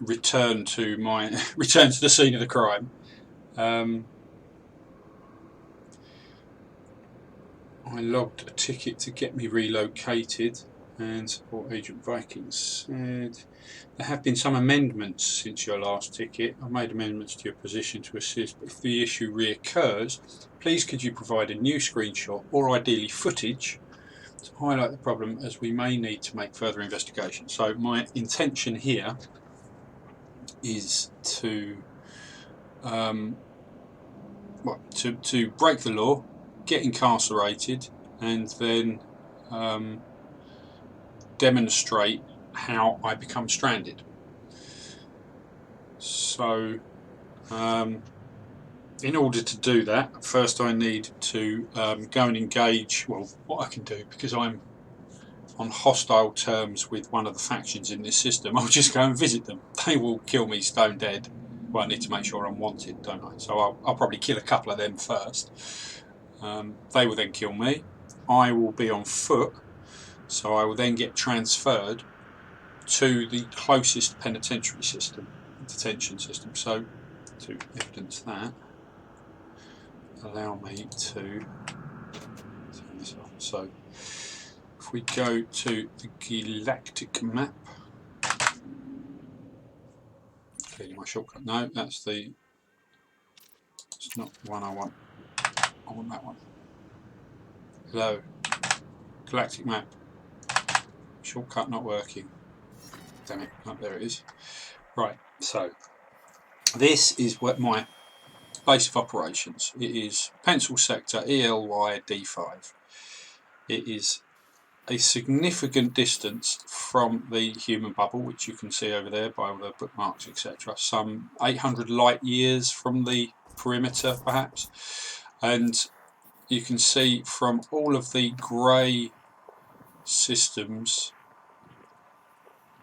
return to the scene of the crime. I logged a ticket to get me relocated, and Support Agent Vikings said there have been some amendments since your last ticket. I've made amendments to your position to assist, but if the issue reoccurs, please could you provide a new screenshot or ideally footage to highlight the problem, as we may need to make further investigation. So my intention here is to to break the law, get incarcerated, and then demonstrate how I become stranded. So in order to do that, first I need to go and engage, well, what I can do, because I'm on hostile terms with one of the factions in this system, I'll just go and visit them. They will kill me stone dead. Well, I need to make sure I'm wanted, don't I? So I'll probably kill a couple of them first. They will then kill me. I will be on foot, so I will then get transferred to the closest penitentiary system, detention system. So to evidence that, allow me to turn this off. So if we go to the galactic map, clearly my shortcut. No, it's not the one I want. I want that one. Hello, galactic map. Shortcut not working. Damn it! Oh, there it is. Right. So this is what my base of operations. It is Pencil Sector ELY D5. It is a significant distance from the human bubble, which you can see over there by all the bookmarks, etc. Some 800 light years from the perimeter, perhaps. And you can see from all of the grey systems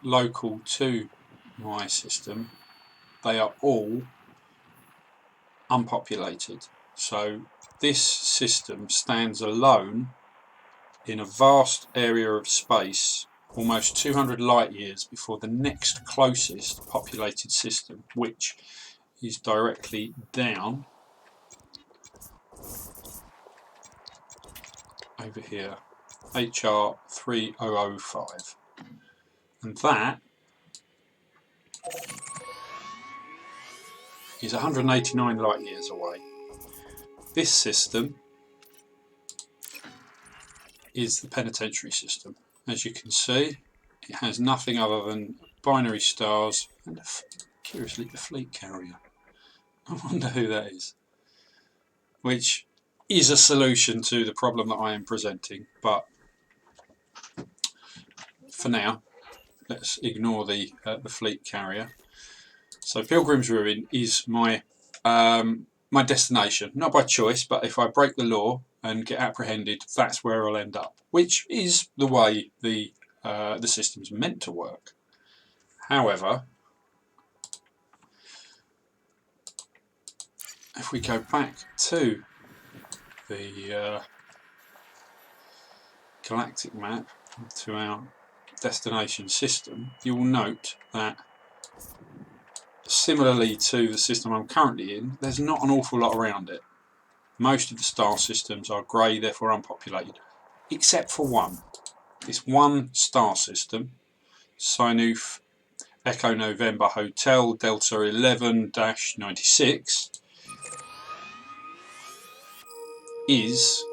local to my system, they are all unpopulated. So this system stands alone in a vast area of space, almost 200 light years before the next closest populated system, which is directly down over here, HR 3005, and that is 189 light years away. This system is the penitentiary system. As you can see, it has nothing other than binary stars and, curiously, a fleet carrier. I wonder who that is. Which is a solution to the problem that I am presenting, but for now, let's ignore the fleet carrier. So Pilgrim's Ruin is my my destination, not by choice, but if I break the law and get apprehended, that's where I'll end up, which is the way the system's meant to work. However, if we go back to the galactic map, to our destination system, you will note that similarly to the system I'm currently in, there's not an awful lot around it. Most of the star systems are grey, therefore unpopulated, except for one. This one star system, Sinoof Echo November Hotel Delta 11-96, is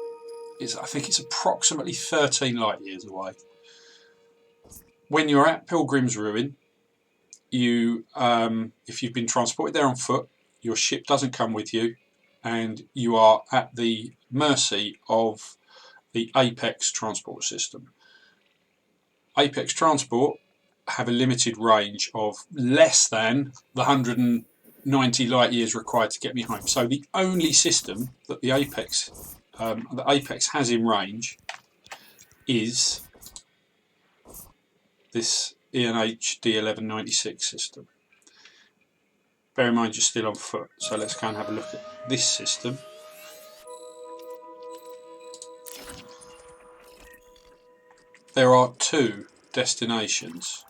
I think it's approximately 13 light years away. When you're at Pilgrim's Ruin, you if you've been transported there on foot, your ship doesn't come with you, and you are at the mercy of the Apex transport system. Apex Transport have a limited range of less than the 190 light years required to get me home. So the only system that the Apex has in range is this ENH D1196 system. Bear in mind you're still on foot, so let's go and have a look at this system. There are two destinations,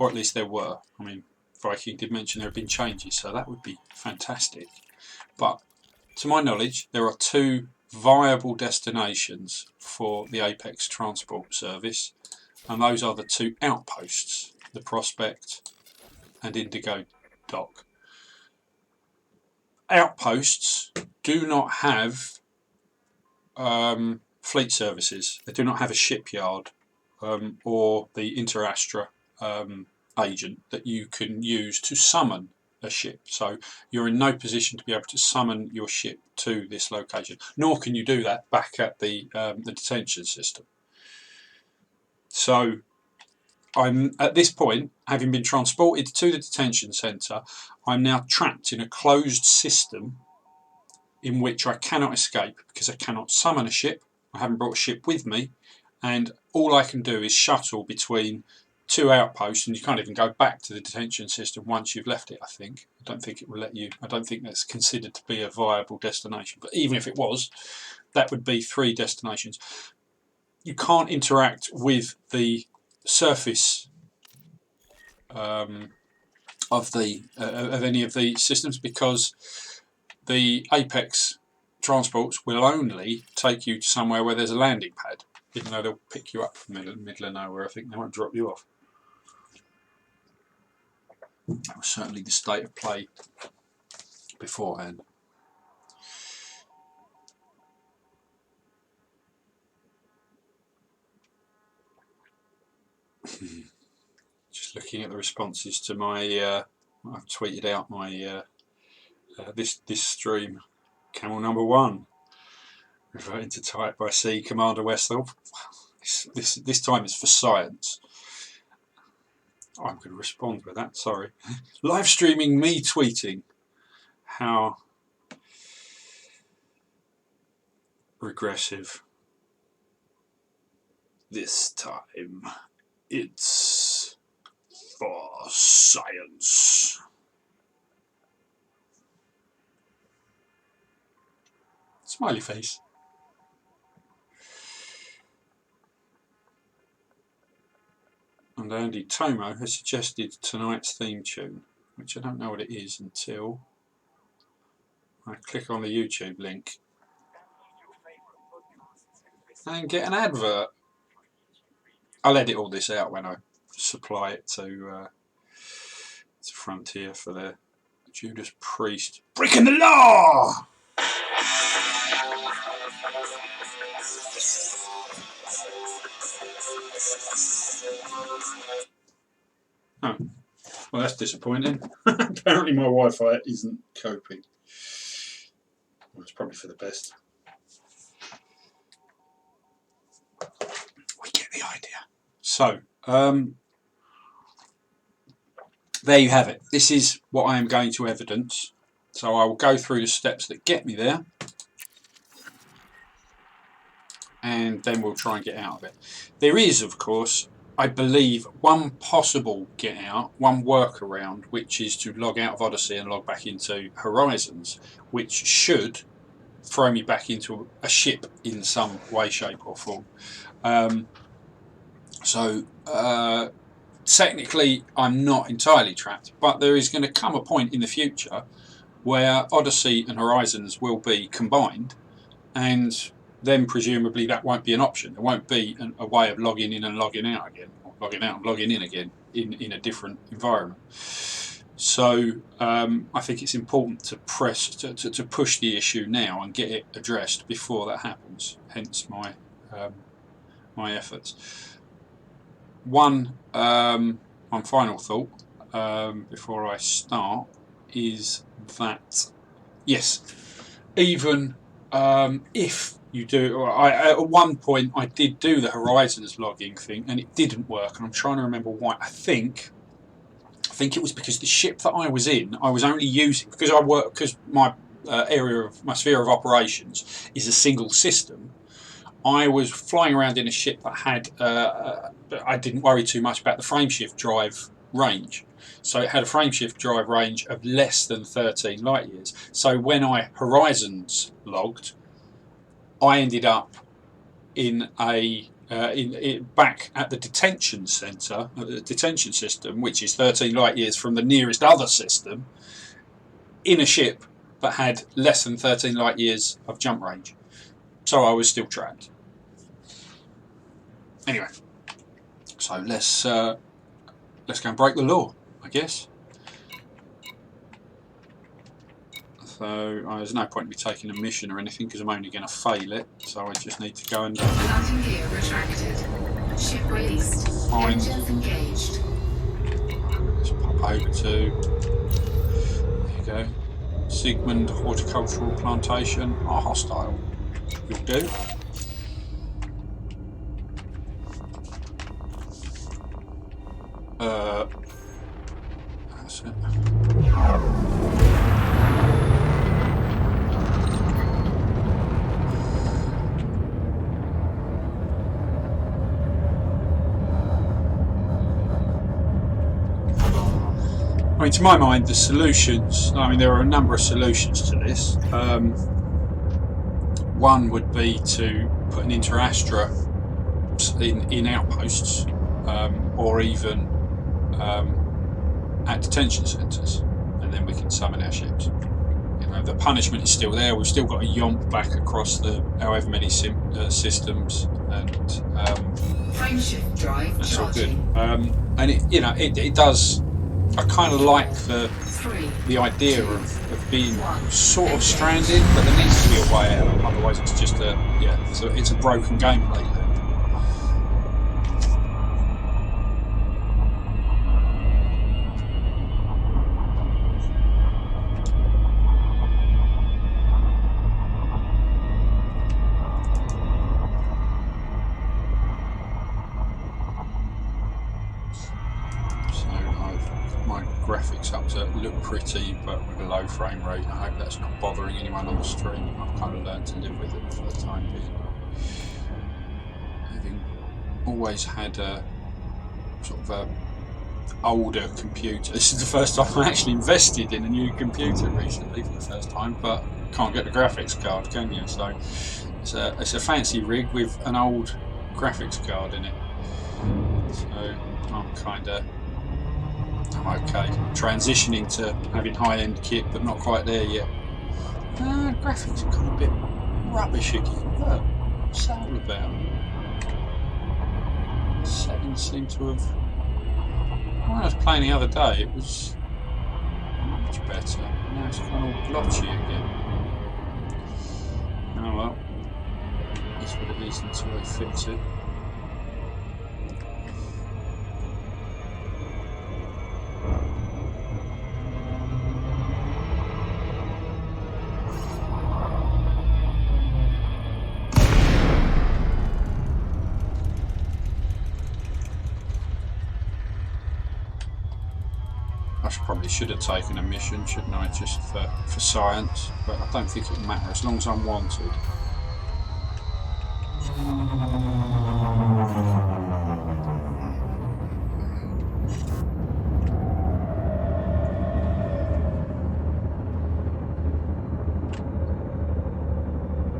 or at least there were. I mean, Viking did mention there have been changes, so that would be fantastic. But to my knowledge, there are 2 viable destinations for the Apex Transport service, and those are the 2 outposts, the Prospect and Indigo Dock. Outposts do not have fleet services. They do not have a shipyard or the Interastra agent that you can use to summon a ship. So you're in no position to be able to summon your ship to this location, nor can you do that back at the detention system. So I'm at this point, having been transported to the detention centre, I'm now trapped in a closed system in which I cannot escape because I cannot summon a ship. I haven't brought a ship with me, and all I can do is shuttle between 2 outposts, and you can't even go back to the detention system once you've left it. I don't think it will let you. I don't think that's considered to be a viable destination, but even if it was, that would be 3 destinations. You can't interact with the surface of any of the systems because the Apex transports will only take you to somewhere where there's a landing pad, even though they'll pick you up from the middle of nowhere. I think they won't drop you off. That was certainly the state of play beforehand. Just looking at the responses to my, I've tweeted out my this stream. Camel number 1, reverting to type by C, Commander Westthorpe. This time it's for science. I'm going to respond with that, sorry. Live streaming me tweeting. How regressive. This time it's for science. Smiley face. And Andy Tomo has suggested tonight's theme tune, which I don't know what it is until I click on the YouTube link and get an advert. I'll edit all this out when I supply it to Frontier for their Judas Priest breaking the law. Oh, well, that's disappointing. Apparently my Wi-Fi isn't coping. Well, it's probably for the best. We get the idea. So, there you have it. This is what I am going to evidence. So I will go through the steps that get me there, and then we'll try and get out of it. There is, of course, I believe, one possible get out, one workaround, which is to log out of Odyssey and log back into Horizons, which should throw me back into a ship in some way, shape or form. Technically I'm not entirely trapped, but there is going to come a point in the future where Odyssey and Horizons will be combined, and then presumably that won't be an option. There won't be a way of logging in and logging out again, or logging out and logging in again in a different environment. So I think it's important to push the issue now and get it addressed before that happens. Hence my my efforts. One final thought before I start is that yes, even if you do, at one point I did do the Horizons logging thing and it didn't work, and I'm trying to remember why. I think it was because the ship that I was in, I was only using because my my sphere of operations is a single system. I was flying around in a ship that had I didn't worry too much about the frameshift drive range. So it had a frameshift drive range of less than 13 light years. So when I Horizons logged, I ended up in a back at the detention centre, the detention system, which is 13 light years from the nearest other system, in a ship that had less than 13 light years of jump range. So I was still trapped. Anyway, so let's go and break the law, I guess. So there's no point in me taking a mission or anything because I'm only going to fail it. So I just need to go and landing gear retracted. Ship released. find. Engines engaged. Let's pop over to. There you go. Sigmund Horticultural Plantation are hostile. You'll do. That's it. I mean, to my mind, the solutions, I mean, there are a number of solutions to this. One would be to put an Inter-Astra in outposts, or even at detention centres, and then we can summon our ships. You know, the punishment is still there. We've still got to yomp back across the however many systems, and Frameshift drive that's all good. charging. And it does. I kind of like the idea of being sort of stranded, but there needs to be a way out. Otherwise, it's just it's a broken gameplay loop. Graphics up to look pretty, but with a low frame rate. I hope that's not bothering anyone on the stream. I've kind of learned to live with it for the time being. Having always had a sort of a older computer. This is the first time I actually invested in a new computer recently for the first time, but can't get the graphics card, can you? So it's a fancy rig with an old graphics card in it. So I'm okay. Transitioning to having high-end kit, but not quite there yet. Graphics are kind of a bit rubbish again. What's that all about? Settings seem to have. When I was playing the other day, it was much better. Now it's kind of all blotchy again. Oh well. That's what it is until they fix it. Probably should have taken a mission, shouldn't I, just for science, but I don't think it would matter as long as I'm wanted.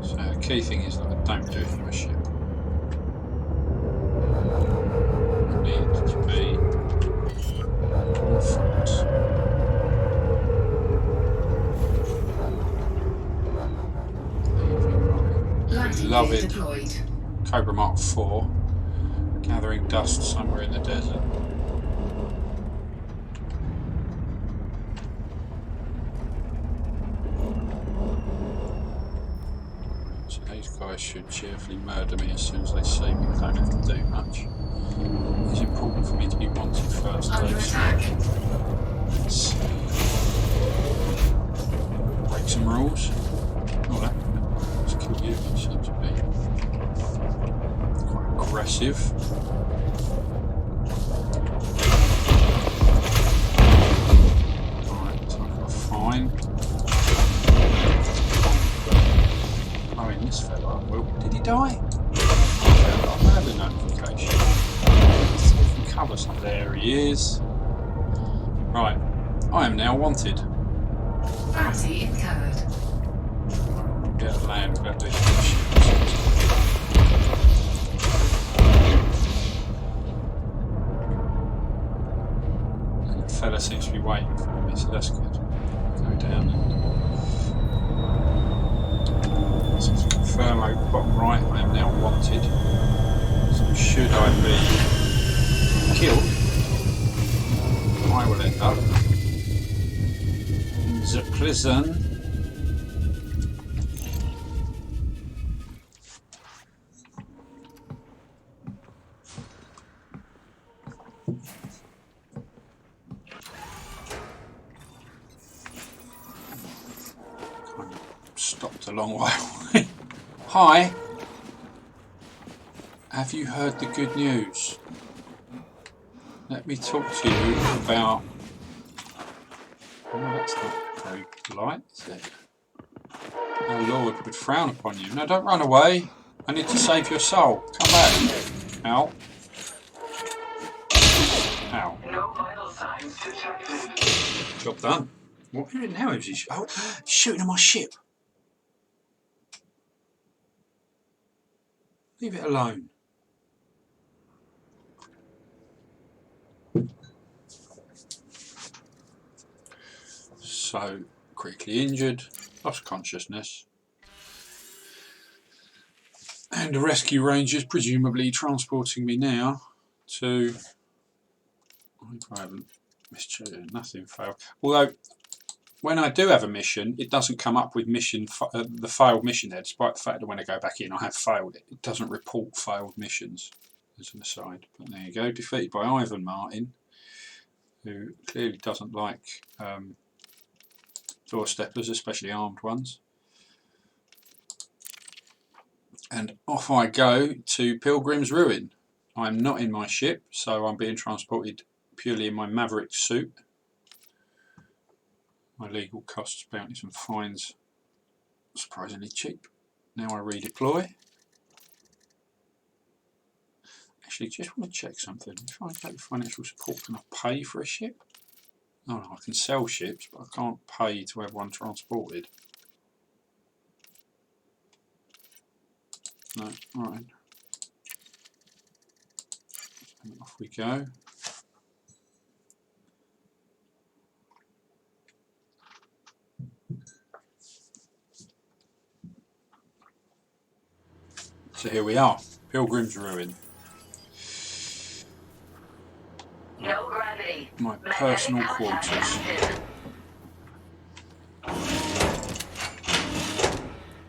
So the key thing is that I don't do it from a ship. I need to be on foot. Beloved Cobra Mark IV, gathering dust somewhere in the desert. So these guys should cheerfully murder me as soon as they see me. I don't have to do much. It's important for me to be wanted first, though. Let's break some rules. Oh, that. You seem to be quite aggressive. Alright, so I've got a fine. Oh, in this fella. Well, did he die? Yeah, I've had a notification. Let's see if we can cover some. There he is. Right, I am now wanted. Bounty incurred. Get land, grab these ships. fella seems to be waiting for me, so that's good. Go down and so to confirm over the bottom right, I am now wanted. So should I be killed, I will end up in the prison. Stopped a long way away. Hi, have you heard the good news? Let me talk to you about... Oh, that's not very polite, is it? Our Lord would frown upon you. No, don't run away. I need to save your soul. Come back. Ow. Ow. No vital signs detected. Job done. What now is he? Oh, shooting at my ship. Leave it alone. So, critically injured, lost consciousness. And the rescue rangers presumably transporting me now to... I haven't missed nothing failed. Although, when I do have a mission, it doesn't come up with mission the failed mission there, despite the fact that when I go back in I have failed it. It doesn't report failed missions, as an aside. But there you go, defeated by Ivan Martin, who clearly doesn't like doorsteppers, especially armed ones. And off I go to Pilgrim's Ruin. I'm not in my ship, so I'm being transported purely in my Maverick suit. My legal costs, bounties and fines surprisingly cheap. Now I redeploy. Actually, just want to check something. If I take financial support, can I pay for a ship? Oh no, I can sell ships, but I can't pay to have one transported. No, alright. And off we go. So here we are, Pilgrim's Ruin. No gravity. My personal quarters.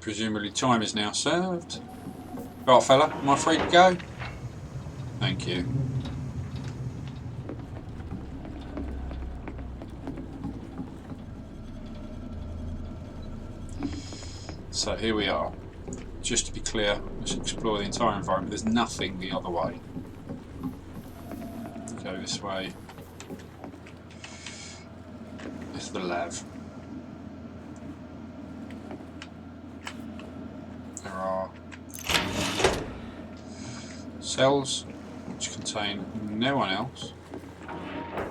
Presumably time is now served. Right fella, am I free to go? Thank you. So here we are. Just to be clear, let's explore the entire environment. There's nothing the other way. Go this way. This is the lav. There are cells which contain no one else. I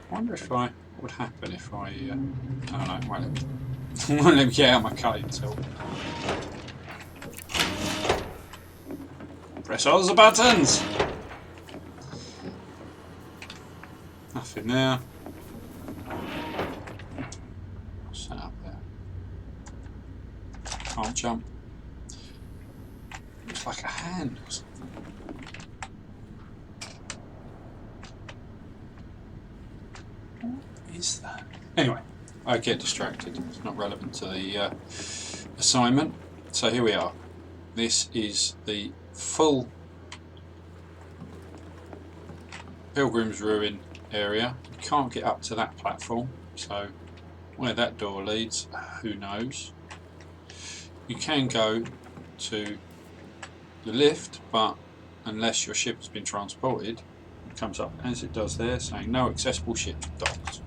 wonder if what would happen if I... oh no, won't let me get out my cutting tool. Press all the buttons! Nothing there. What's that up there? Can't jump. Looks like a hand or something. What is that? Anyway, I get distracted. It's not relevant to the assignment. So here we are. This is the full Pilgrim's Ruin area. You can't get up to that platform, so where that door leads, who knows. You can go to the lift, but unless your ship has been transported, it comes up as it does there, saying no accessible ships docked.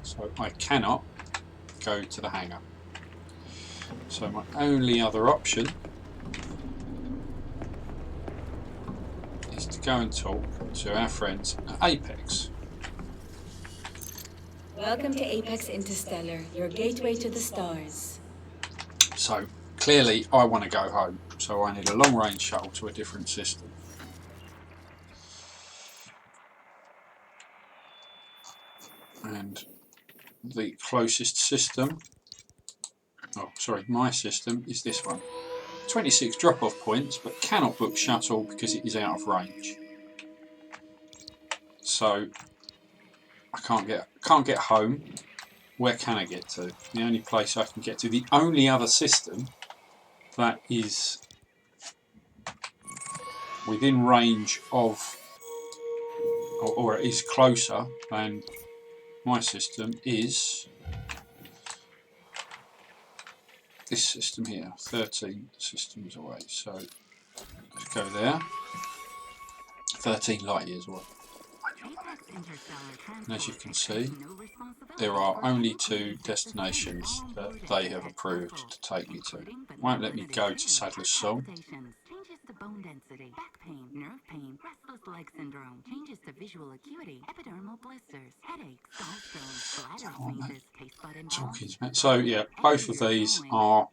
So I cannot go to the hangar. So my only other option is to go and talk to our friends at Apex. Welcome to Apex Interstellar, your gateway to the stars. So clearly I want to go home, so I need a long range shuttle to a different system. And the closest system, oh sorry, my system is this one. 26 drop-off points, but cannot book shuttle because it is out of range. So I can't get home. Where can I get to? The only place I can get to, the only other system that is within range of, or is closer than my system, is this system here, 13 systems away. So let's go there. 13 light years away. And as you can see, there are only 2 destinations that they have approved to take me to. Won't let me go to Sadler's Song. Changes to bone density, back pain, nerve pain, restless leg syndrome, changes to visual acuity, epidermal blisters, headaches, gallstones, bladder sneezes, taste bud imbalance. So yeah, both of these are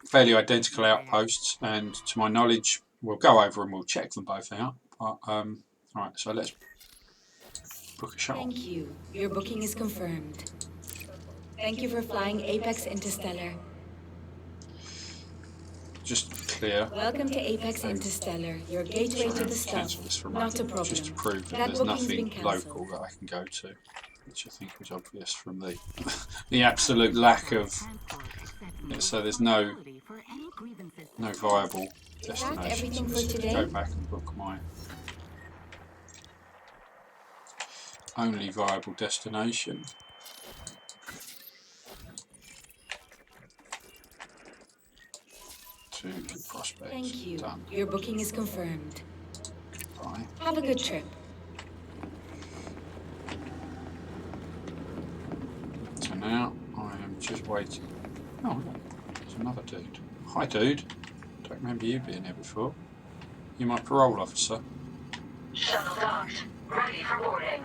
fairly identical outposts, and to my knowledge, we'll go over and we'll check them both out. But, alright, so let's book a shuttle. Thank you. Your booking is confirmed. Thank you for flying Apex Interstellar. Just clear. Welcome to Apex Interstellar, your gateway to the stop. Cancel this for a Not moment, a problem. just to prove that there's nothing local that I can go to, which I think was obvious from the the absolute lack of. Yeah, so there's no viable destination. So let's go back and book my only viable destination. To Prospect. Thank you. Done. Your booking is confirmed. Bye. Have a good trip. So now I am just waiting. Oh, look, there's another dude. Hi, dude. Don't remember you being here before. You're my parole officer. Shuttle docked. Ready for boarding.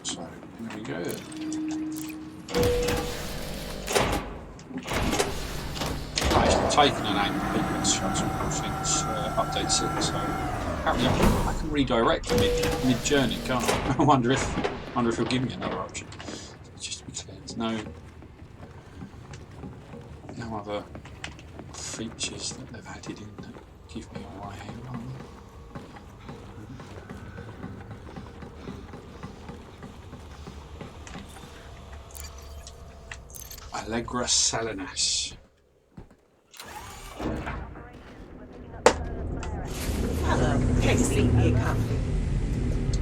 So here we go. I've taken an Apex shuttle since update 6, so apparently I can redirect mid journey, can't I? I wonder if he'll give me another option. Just to be clear, there's no other features that they've added in that give me a way on. Allegra Salinas. Hello, take a seat and get comfy.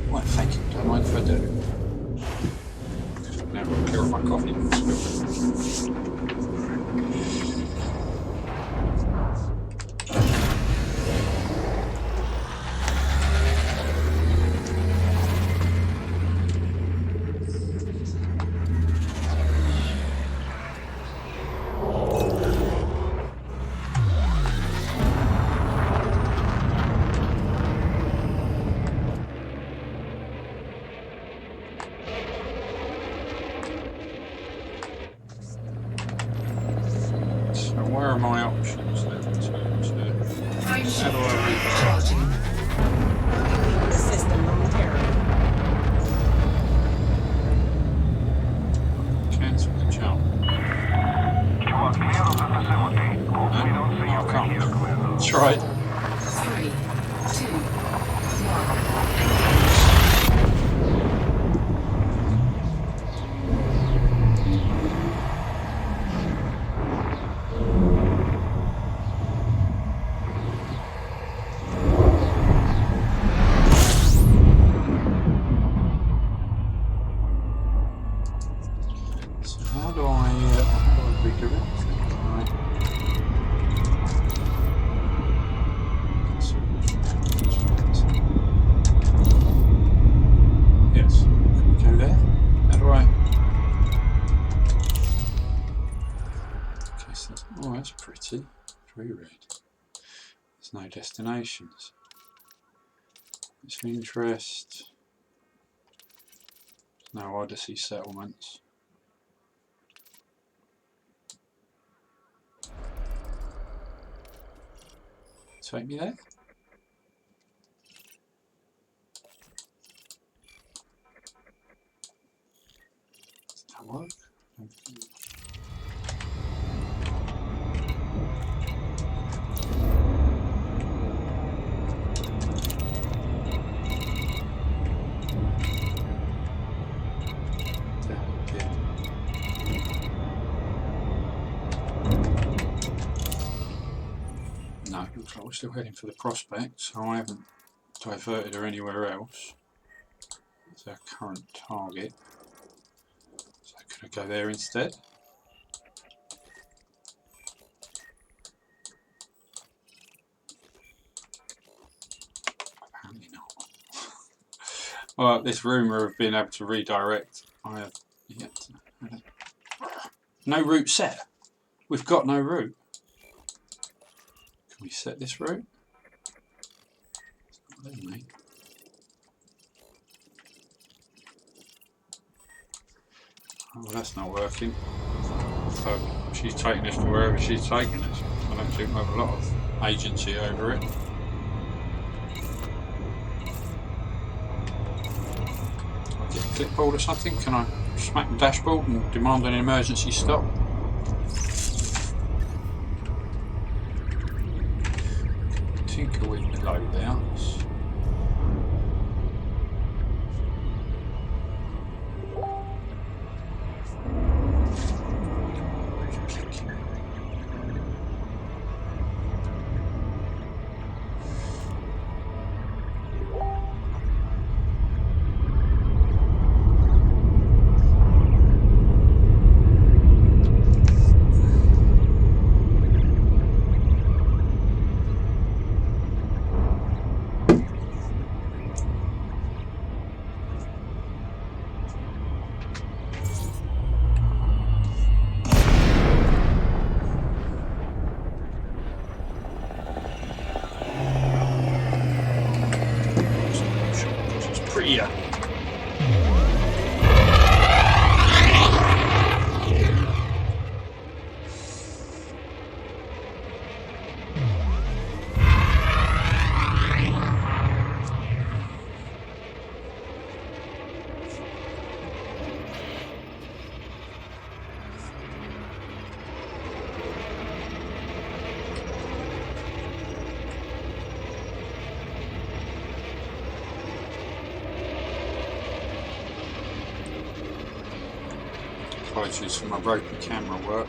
Well, thank you. Don't mind if I do. Now I'll clear up my coffee. Where are my options then? How do I Leave the system momentarily. cancel the jump? You are clear of the facility. We don't see No, you I back here, can't. Clear. That's right. 3, 2, 1. So how do I redirect it? Right. Yes. Can we go there? How do I? Okay, so oh, that's pretty. Very red. There's no destinations. It's of interest. No Odyssey settlements. Take me there? work? No, it looks like we're still heading for the prospect, so I haven't diverted her anywhere else. It's our current target. So could I go there instead? Apparently not. Well, this rumour of being able to redirect, I have yet to. No route set. We've got no route. Can we set this route? It's not letting me. Oh, well, that's not working. So she's taking us to wherever she's taking us. I don't think we have a lot of agency over it. I'll get a clipboard or something. Can I smack the dashboard and demand an emergency stop? Tinker with the loadouts. Prettier. Apologies for my broken camera work.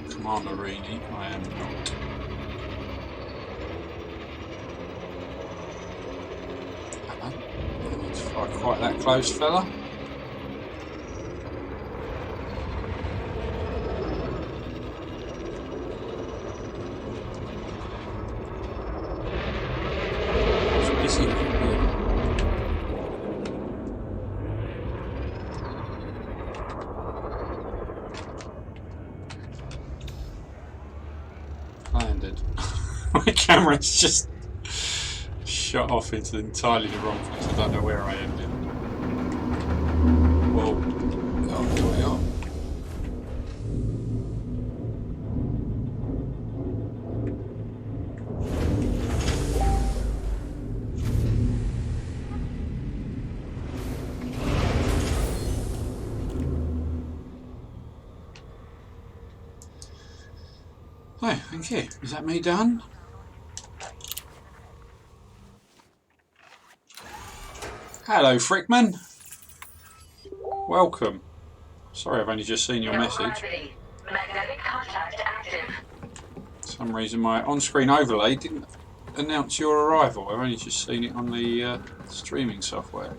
Commander Rini, I am not. Hello. I need to fly quite that close, fella. It's busy here. Landed. My camera's just shot off into entirely the wrong place. I don't know where I ended. Whoa. Oh, here we are. Oh, thank you. Is that me done? Hello, Frickman. Welcome. Sorry, I've only just seen your message. Magnetic contact active. For some reason, my on-screen overlay didn't announce your arrival. I've only just seen it on the streaming software.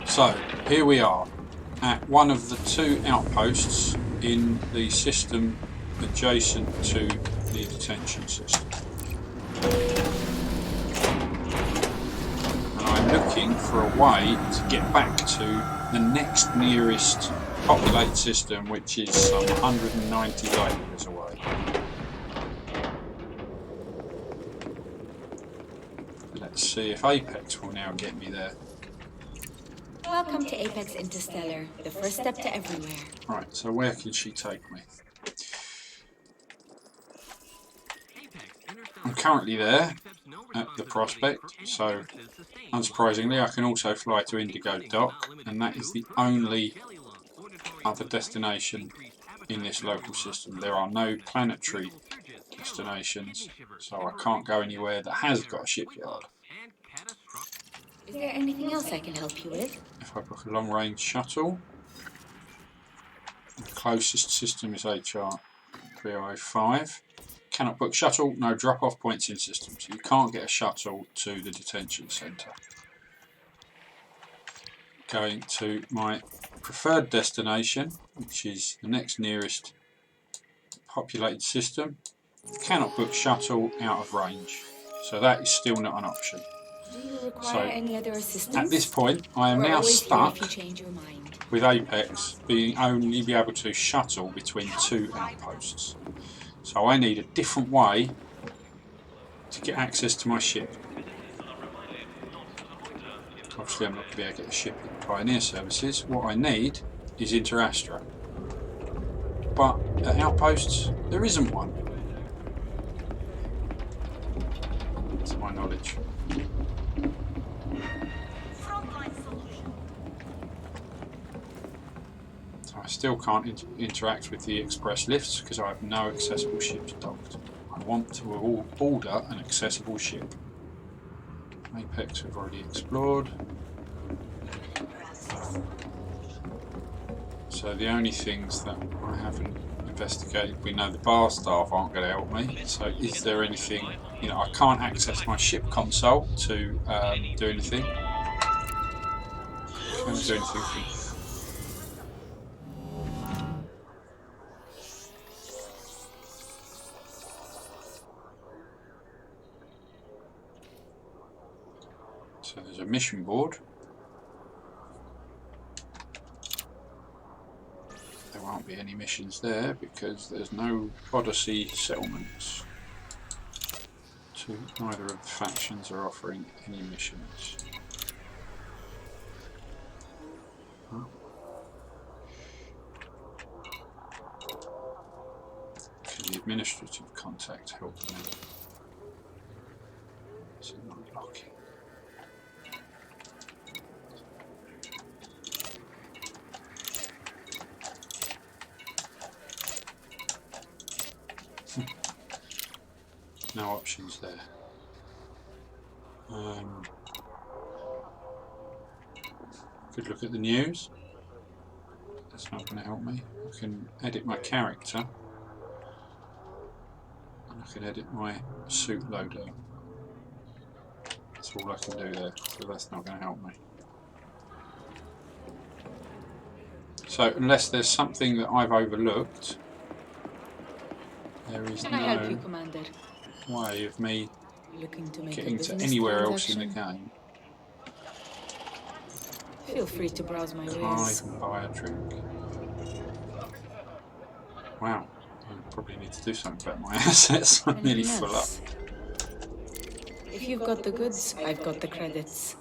So, here we are at one of the two outposts in the system adjacent to the detention system. And I'm looking for a way to get back to the next nearest populated system, which is some 190 light years away. Let's see if Apex will now get me there. Welcome to Apex Interstellar, the first step to everywhere. Right, so where can she take me? I'm currently there at the prospect, so unsurprisingly, I can also fly to Indigo Dock, and that is the only other destination in this local system. There are no planetary destinations, so I can't go anywhere that has got a shipyard. Is there anything else I can help you with? If I book a long-range shuttle, the closest system is HR 305. Cannot book shuttle, no drop-off points in system, so you can't get a shuttle to the detention centre. Going to my preferred destination, which is the next nearest populated system. Cannot book shuttle out of range, so that is still not an option. Do you require So, any other assistance? at this point, I am We're now always here stuck if you change your mind. with Apex being only be able to shuttle between 2 outposts. So I need a different way to get access to my ship. Obviously I'm not going to be able to get a ship in Pioneer services. What I need is Interastra. But at outposts there isn't one, to my knowledge. So I still can't interact with the express lifts because I have no accessible ships docked. I want to order an accessible ship. Apex we've already explored. So the only things that I haven't investigated, we know the bar staff aren't going to help me. So is there anything, you know, I can't access my ship console to do anything. Can I do anything? So there's a mission board. There won't be any missions there because there's no Odyssey settlements. Neither of the factions are offering any missions. Can the administrative contact help me? Is it not locking? No options there. Could look at the news. That's not going to help me. I can edit my character. And I can edit my suit loader. That's all I can do there. So that's not going to help me. So unless there's something that I've overlooked, there is Can I help you, no Commander? way of me Looking to make getting a to business anywhere else in the transaction? game. Feel free to browse my Can't wares. even buy a drink. Wow, I probably need to do something about my assets. I'm nearly Anything full up. else? If you've got the goods, I've got the credits.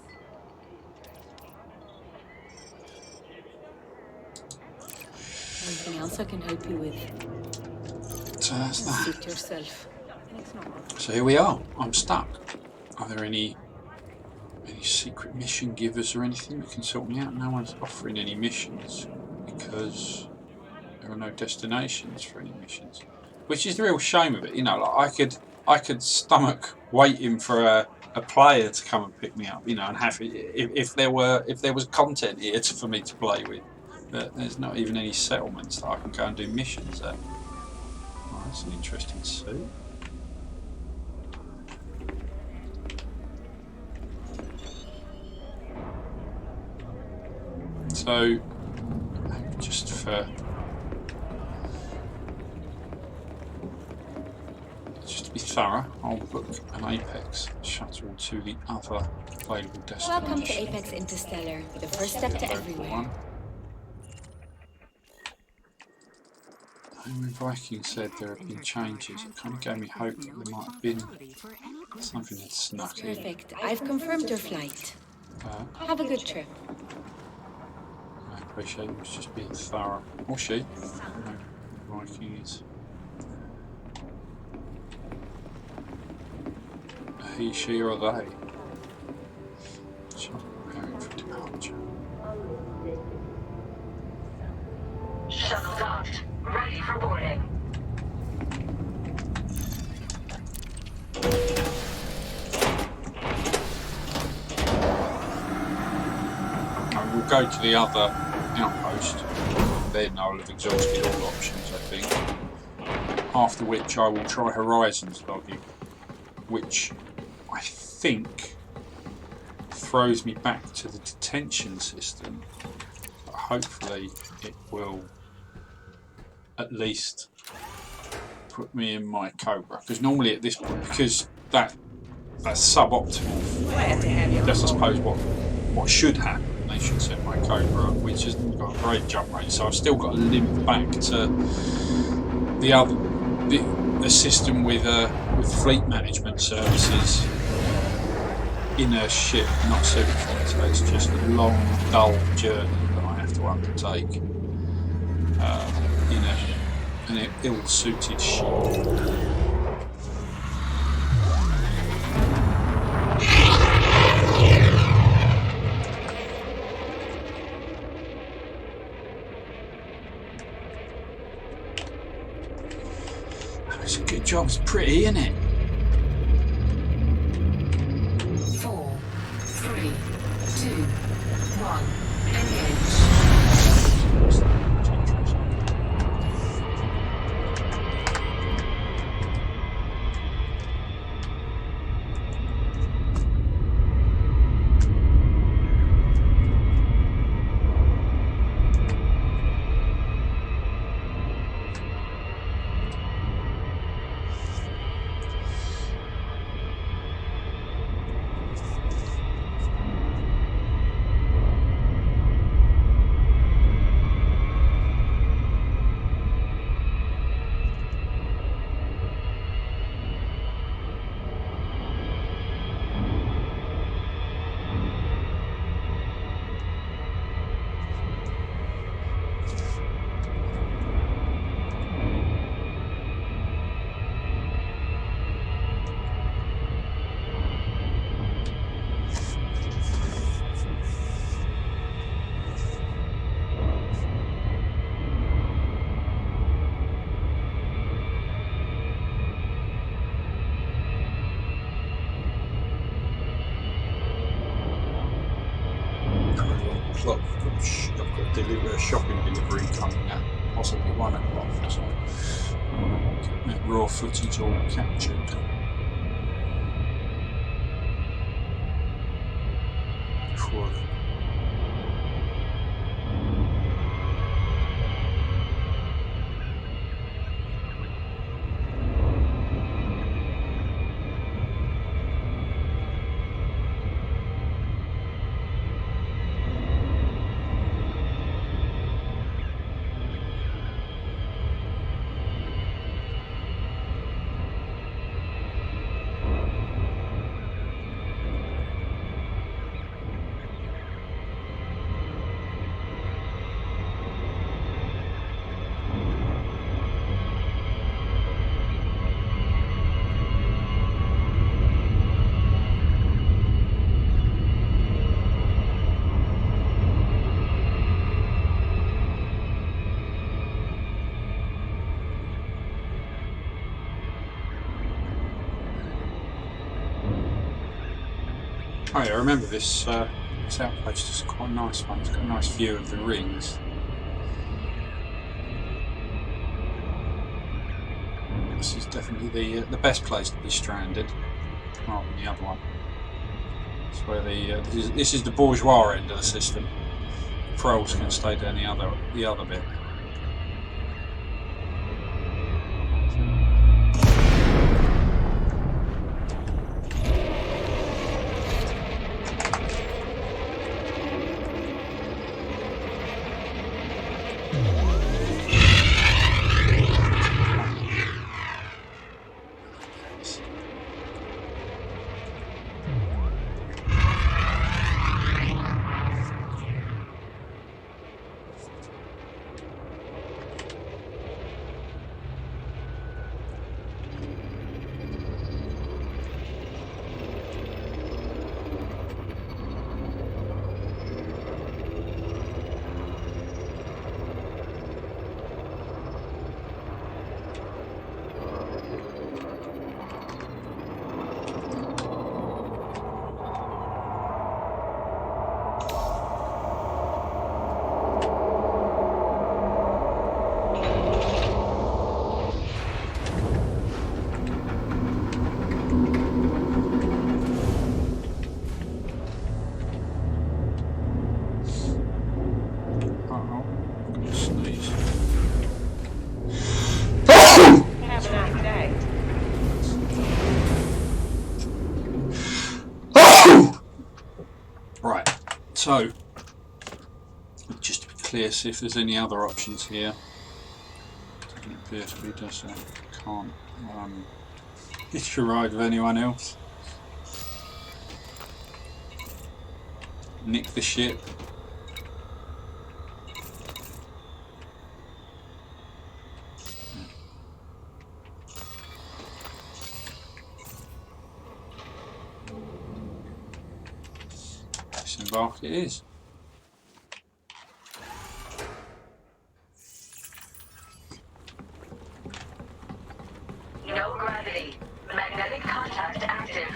Anything else I can help you with? So that's that. Suit yourself. So here we are. I'm stuck. Are there any secret mission givers or anything that can sort me out? No one's offering any missions because there are no destinations for any missions, which is the real shame of it. You know, like I could stomach waiting for a player to come and pick me up. You know, and have if there was content here for me to play with. But there's not even any settlements that I can go and do missions at. Oh, that's an interesting suit. So, just to be thorough, I'll book an Apex shuttle to the other available destination. Welcome to Apex Interstellar, the first step to everywhere. One. And when Viking said there have been changes, it kind of gave me hope that there might have been something that snuck in. Perfect. I've confirmed your flight. Have a good trip. I appreciate it was just being thorough. Or she. No, Viking is. He, she, or they. go to the other outpost. Then I'll have exhausted all options, I think. After which I will try Horizons logging, which I think throws me back to the detention system. But hopefully it will at least put me in my Cobra, because normally at this point, because that's suboptimal. Glad to have you on That's I board. suppose what should happen. They should set my Cobra up, which hasn't got a great jump rate, so I've still got to limp back to the system with fleet management services in a ship not suited for it. So it's just a long, dull journey that I have to undertake in an ill-suited ship. It's a good job. It's pretty, isn't it? 4, 3, 2, 1. Engage. I've got a shopping delivery coming at possibly 1 o'clock, so I want to get that raw footage all captured. Before then. Oh yeah, I remember this outpost is quite a nice one. It's got a nice view of the rings. This is definitely the best place to be stranded, rather than the other one. It's where this is the bourgeois end of the system. Pros can stay down the other bit. Sneeze. Have a nice day. Right, so just to be clear, see if there's any other options here. Doesn't appear to be, does it? Can't hitch a ride with anyone else. Nick the ship. Disembark it is. No gravity. Magnetic contact active.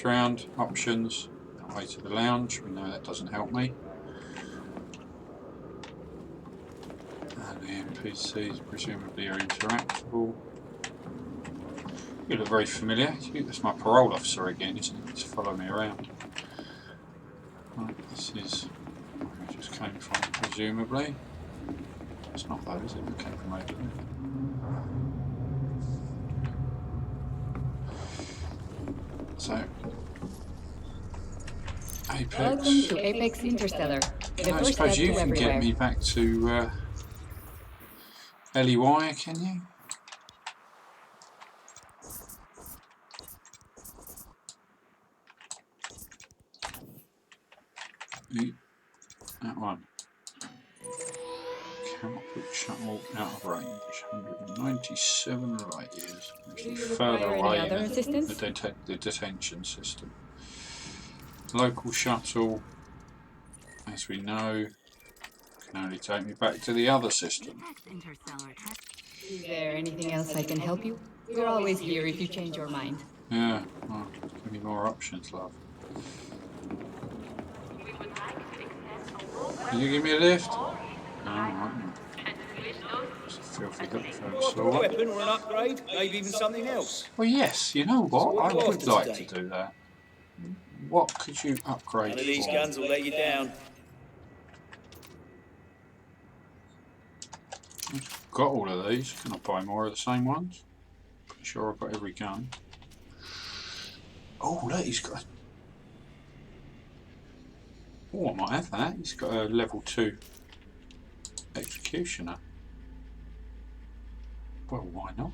Round options, that way to the lounge. We know that doesn't help me. And the NPCs presumably are interactable. You look very familiar. That's my parole officer again, isn't it? He's following me around. Right, this is where we just came from, presumably. It's not though, is it? It came from over there. So, Apex. Welcome to Apex Interstellar. The I first suppose step you to can everywhere. get me back to LEY, can you? That one. Cannot put shuttle out of range. 197 light years. Actually further require away any other in assistance? the detention system. Local shuttle, as we know, can only take me back to the other system. Apex Interstellar Transport. Is there anything else I can help you? We're always here if you change your mind. Yeah, well, give me more options, love. Can you give me a lift? Oh, right. It's a filthy little fellow. Weapon or an upgrade, maybe even something else. Well, yes, you know what? what I are you would after like today? to do that. What could you upgrade None of these for? guns will let you down. Got all of these. Can I buy more of the same ones? Pretty sure I've got every gun. Oh, look, he's got. Oh, I might have that. He's got a level 2 executioner. Well, why not?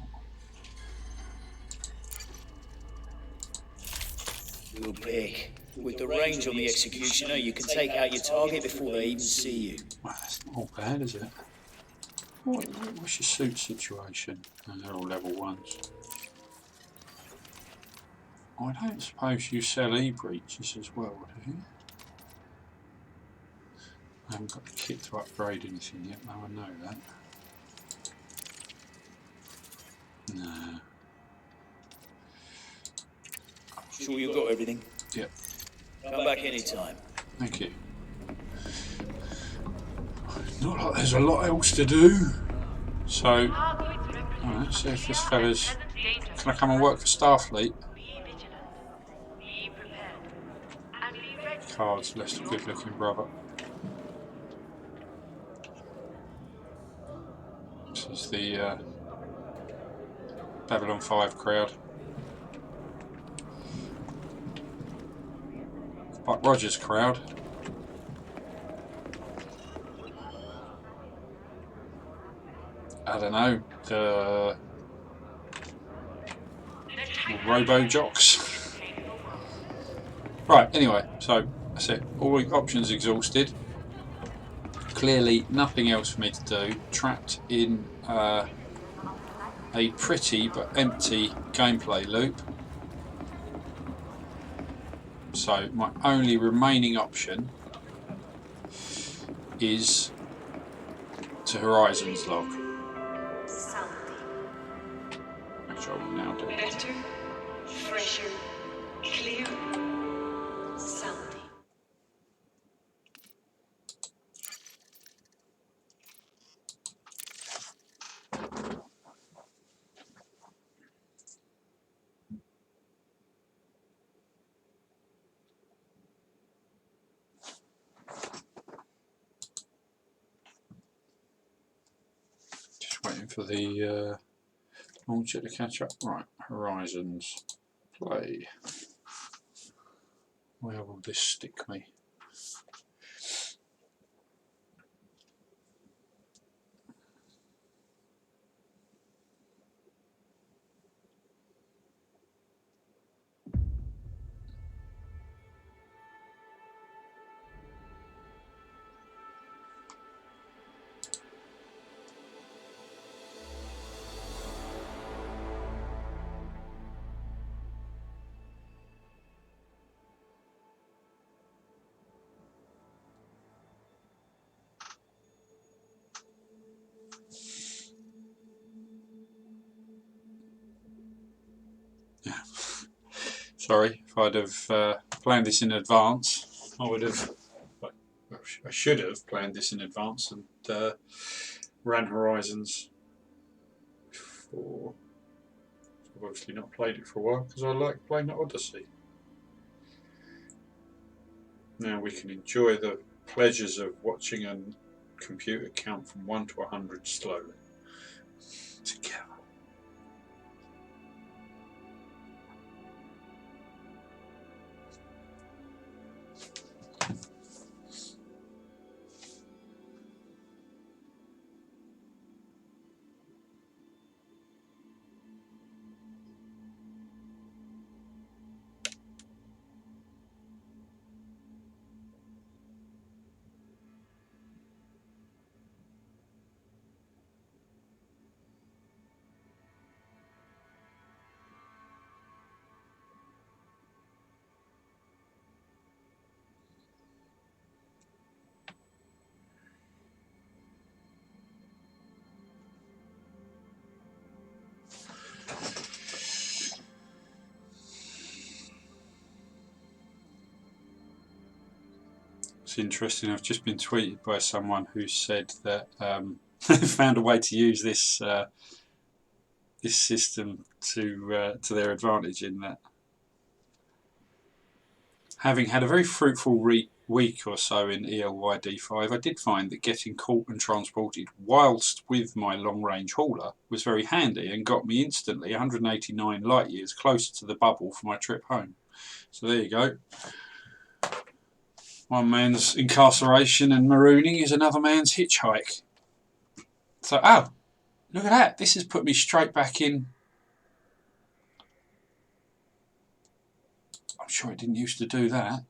You'll pick. With the range on the executioner, you can take out your target before they even see you. Well, that's not all bad, is it? What's your suit situation? And they're all level 1s. I don't suppose you sell e-breaches as well, do you? I haven't got the kit to upgrade anything yet, no, I know that. No. Sure you've got everything? Yep. Come back anytime. Thank you. Not like there's a lot else to do. So, alright, see if this fella's. Can I come and work for Starfleet? Cards, less good looking brother. This is the Babylon 5 crowd. Buck Rogers crowd. I don't know, the robo jocks. Right, anyway, so that's it. All the options exhausted. Clearly nothing else for me to do. Trapped in a pretty but empty gameplay loop. So my only remaining option is to Horizons log, which I will now do. Better, fresher, clearer. Sounding. Just waiting for the launcher to catch up. Right, Horizons, play. Where will this stick me? Sorry, if I'd have planned this in advance, I would have. I should have planned this in advance and ran Horizons before. I've obviously not played it for a while because I like playing Odyssey. Now we can enjoy the pleasures of watching a computer count from 1 to 100 slowly together. It's interesting, I've just been tweeted by someone who said that they found a way to use this this system to their advantage, in that having had a very fruitful week or so in ELYD5, I did find that getting caught and transported whilst with my long-range hauler was very handy and got me instantly 189 light years closer to the bubble for my trip home. So there you go. One man's incarceration and marooning is another man's hitchhike. So, oh, look at that. This has put me straight back in. I'm sure it didn't used to do that.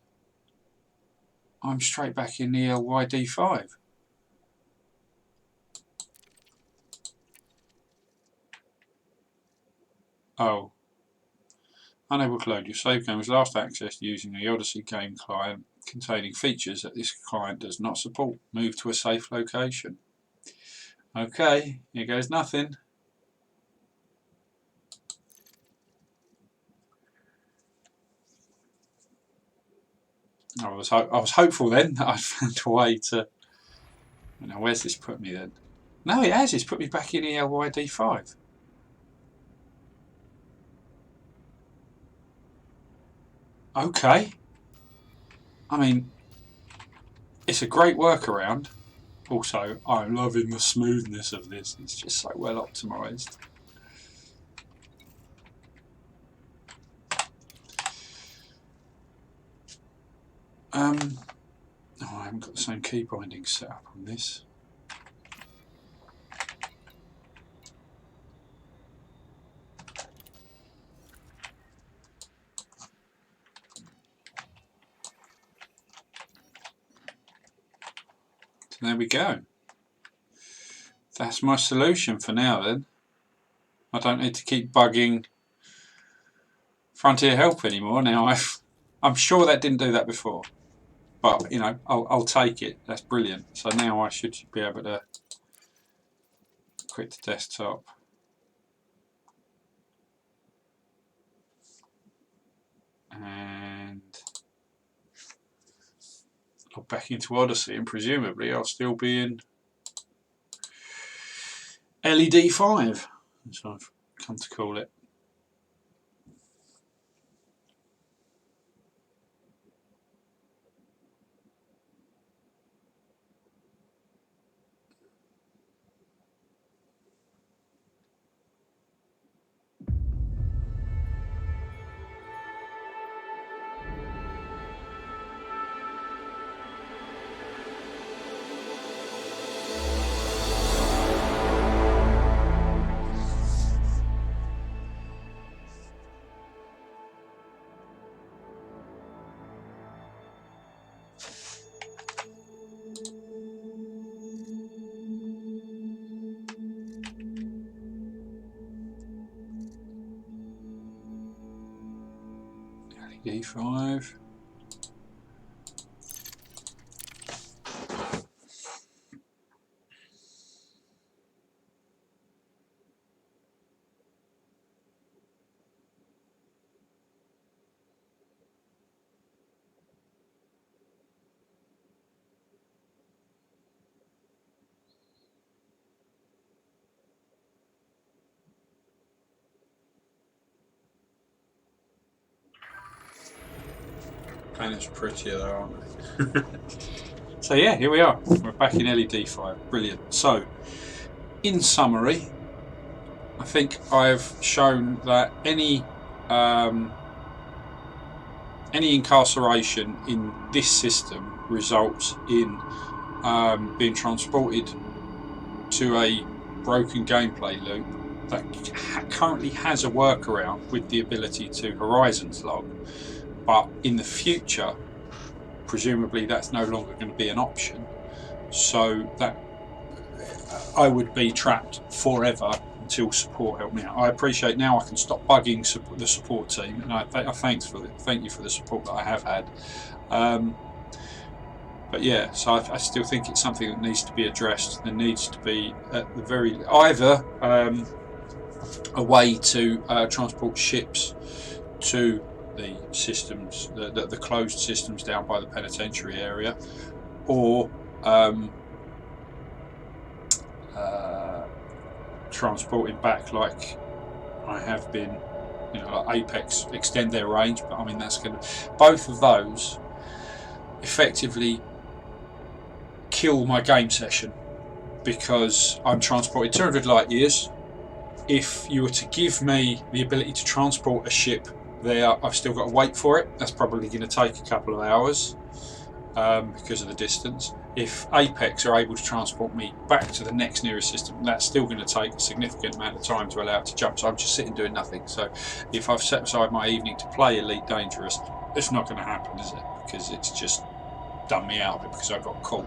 I'm straight back in ELYD5. Oh. Unable to load your save game was last accessed using the Odyssey game client containing features that this client does not support. Move to a safe location. Okay, here goes nothing. I was hopeful then that I'd found a way to. Now, where's this put me then? No, it has. It's put me back in ELYD5. Okay. I mean, it's a great workaround. Also, I'm loving the smoothness of this. It's just so well optimised. Oh, I haven't got the same key binding set up on this. So there we go. That's my solution for now then. I don't need to keep bugging Frontier Help anymore. Now I'm sure that didn't do that before. but you know, I'll take it. That's brilliant. So now I should be able to quit the desktop. And log back into Odyssey, and presumably I'll still be in LED 5, as I've come to call it. E5. Planets prettier though, aren't they? So yeah, here we are. We're back in LED 5. Brilliant. So, in summary, I think I've shown that any incarceration in this system results in being transported to a broken gameplay loop that currently has a workaround with the ability to horizons log, but in the future presumably that's no longer going to be an option, so that I would be trapped forever until support help me out. I appreciate now I can stop bugging the support team, and I thank you for the support that I have had. But yeah, so I still think it's something that needs to be addressed. There needs to be at the very either a way to transport ships to the systems, the closed systems down by the penitentiary area, or transporting back like I have been, you know, like Apex, extend their range. But I mean, that's going to, both of those effectively kill my game session, because I'm transported 200 light years. If you were to give me the ability to transport a ship there, I've still got to wait for it. That's probably going to take a couple of hours because of the distance. If Apex are able to transport me back to the next nearest system, that's still going to take a significant amount of time to allow it to jump. So I'm just sitting doing nothing. So if I've set aside my evening to play Elite Dangerous, it's not going to happen, is it? Because it's just done me out of it because I got caught.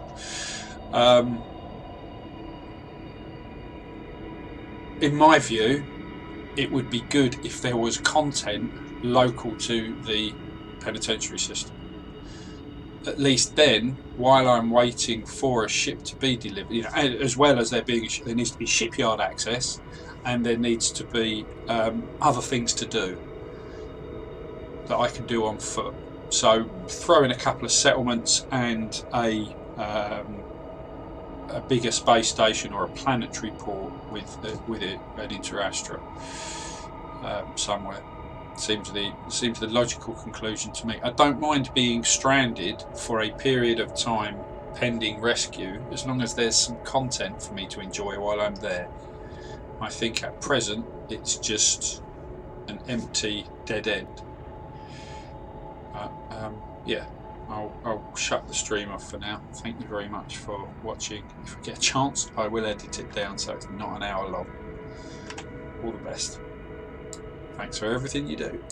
In my view, it would be good if there was content local to the penitentiary system. At least then, while I'm waiting for a ship to be delivered, you know, as well as there being there needs to be shipyard access, and there needs to be other things to do that I can do on foot. So throw in a couple of settlements and a bigger space station or a planetary port with it, an Interastra somewhere. Seems the logical conclusion to me. I don't mind being stranded for a period of time pending rescue, as long as there's some content for me to enjoy while I'm there. I think at present it's just an empty dead end. Yeah, I'll shut the stream off for now. Thank you very much for watching. If I get a chance, I will edit it down so it's not an hour long. All the best. Thanks for everything you do.